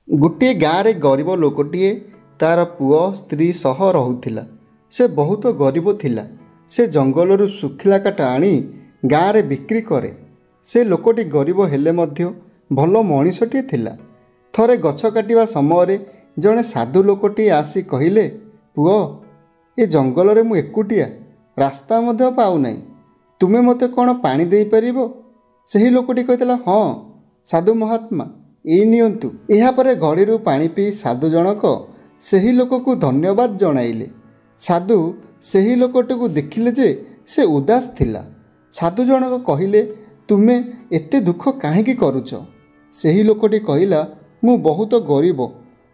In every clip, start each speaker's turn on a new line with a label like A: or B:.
A: गोटे गाँव रे गरीब लोकटिए तार पुओ स्त्री सह रहुथिला। से बहुत गरीब थिला। से जंगलरू सुखिला काठ आनी गाँव रे बिक्री करे। से लोकटी गरीब हेले मध्य भल मनीषटिए थिला। थरे गछ काटिबा समय जड़े साधु लोकटिए आसी कहिले, पुओ ए जंगल रे मु एकुटिया, रास्ता मध्य पाउ नाही, तुमे मते कौन पानी दे परिबो? सही लोकटी कहितला, हाँ साधु महात्मा एई नियंतु। एहा परे घड़ीरू पानी पी साधु जनक सही लोक को धन्यवाद जणाइले। साधु सही लोकटी को देखिले जे से उदास थिला। साधु जनक कहिले, तुमे एते दुख काहेकि करूच? सही लोकटी कहिला, मु बहुत गरीब,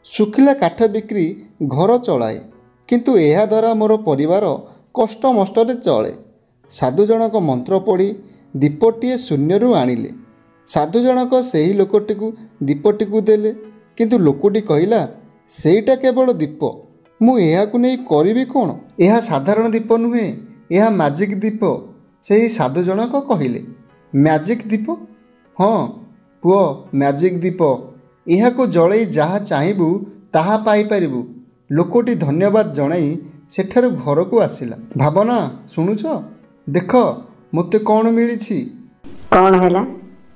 A: सुखिला काठ बिक्री घर चलाए, किंतु एहा द्वारा मोर परिवार कष्ट मष्टरे चले। साधु जनक मंत्र पढ़ी दीपटिए शून्यरू आनिले। साधु जनक सही लोकटी को दीपटी को देले, किंतु लोकटी कहिला, सेईटा केवल दीप, मु एहाकु नहीं करिबी कोन? एहा साधारण दीप नुहे, एहा मैजिक दीप। सही साधु जनक कहिले, मैजिक दीप? हाँ पुओ, मैजिक दीप। एहाकु जळई जहा चाहिबू ताहा पाई परिबू। लोकटी धन्यवाद जणाई सेठारु घर को आसिला। भावना शुणुच, देख मते कौन मिली।
B: कौन हैला?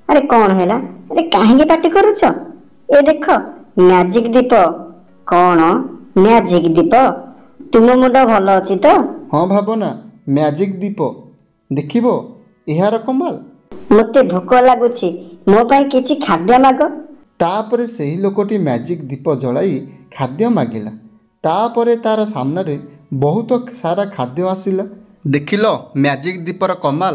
B: अरे कौन हैला? अरे काहे पार्टी करूछ? ए देख मैजिक दीप। कौन मैजिक दीप? तुम मुंड भल अछि तो?
A: हाँ भावना, मैजिक दीप देखिबो, एहार कमाल।
B: मते भोक लागुछि, मो पाई किछि खाद्य माग।
A: तापरे सही लोकटी मैजिक दीप जलाई खाद्य मागिला। तापरे तार सामने बहुत सारा खाद्य आसिला। देखिल मैजिक दीपर कमाल,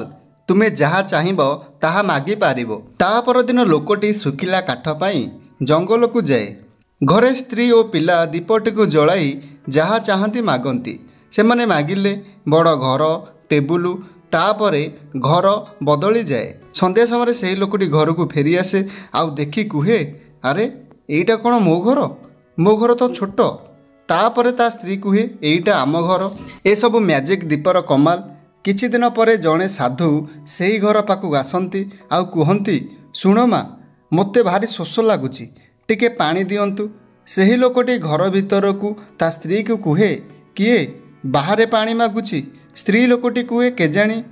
A: तुमे जहा चाहिब ताहा मागी पारिबो। तापर दिन लोकटी सुखिला काठ पाई जंगल को जाए। घरे स्त्री और पिला दीपटी को जलाई जहा चाहती मागंती। सेमाने मागिले बड़ घर, टेबुल, तापरे घर बदली जाए। संध्या समय से लोकटी घर को फेरी आसे। आउ देखी कुहे, अरे एईटा कौन मो घर? मो घर तो छोट। तापरे ता स्त्री कुहे, एईटा आम घर। ए सब मैजिक दीपर कमाल। किछि दिन परे जड़े साधु सेही घर पाखु आसती। आउ कहती, शुण माँ, मते भारी शोष लगुच, टिके पानी दियंतु। सेही लोकटी घर भीतर को ता स्त्री को कुहे, किए बाहरे पानी मागुची? स्त्री लोकटी कुहे, केजाणी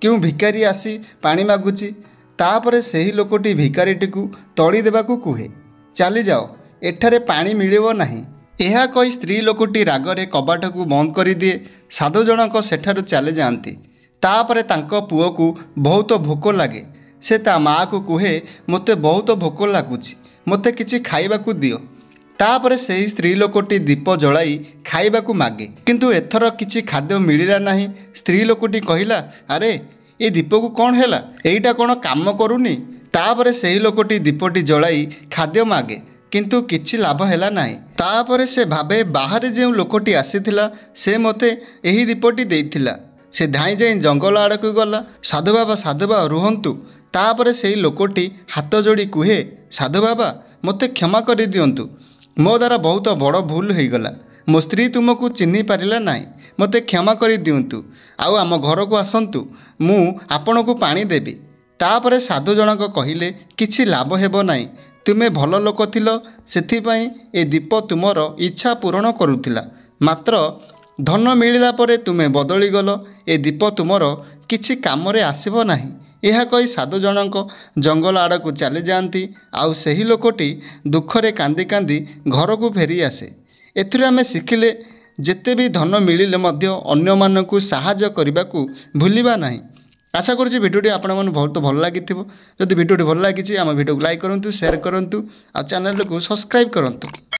A: क्यों भिकारी आसी पानी मागुची। तापरे सेही लोकटी भिकारीटी को तड़ी देबाकू कुहे, चली जाओ, एठारे पानी मिलिबो नाही। एहा कही स्त्री लोकटी रागरे कबाट को बंद कर दिए। साधु जनक सेठारु चले जाती। तापरे तांको पुओ को बहुत भोक लगे। से ता माँ को कुहे, मते बहुत भोक लगुच, मते किछि खाइबाकू दियो। तापरे सेही स्त्री लोकटी दीप जलाई खाइबाकू मागे, किंतु एथर किछि खाद्य मिलिला नाही। स्त्री लोकटी कहिला, अरे ए दीप को कौन हैला? एईटा कौन काम करूनी? तापरे सेही लोकटी दीपटी जलाई खाद्य मागे, किंतु किछि लाभ हैला नाही। तापरे से भाबे, बाहरे जे लोकटी आसीथिला से मते एही दीपटी देइथिला। से धाई जाई जंगल आड़कू गला। साधु बाबा रुहंतु। तापरे सेही लोकटी हाथ जोड़ी कुहे, साधु बाबा मते क्षमा कर दियंतु, मो द्वारा बहुत बड़ भूल हो गला। मो स्त्री तुमको चिन्ह पारिला नाही, मते क्षमा कर दियंतु। आउ आम घर को आसंतु, मु आपण को पानी देबी। तापरे साधु जनक कहिले, किछि लाभ हेबो नाही, तुमे भल लोक थिलो, सेथिपाई ए दीप तुमर इच्छा पूरण करुथिला, मात्र धन मिलिला परे तुमे बदली गल। ए दीप तुमर किछि कामरे आसीबो नाही। एहा कही साधु जनक जंगल आड़ को चली जाती। आउ सही लोकटी दुखरे कांदी कांदी घर को फेरी आसे। एथिरे आमे शिखिले, जेते भी धन मिलिले मध्य अन्य मानकु साहाय्य करबाकू भूलिबा नाही। आशा करुँच भिडियोटी आपण मन बहुत भल लगी। जदि भिडियोटी भल लगी आम भिडियो को लाइक करूँ, शेयर करूँ, आ चैनल को सब्सक्राइब करूँ।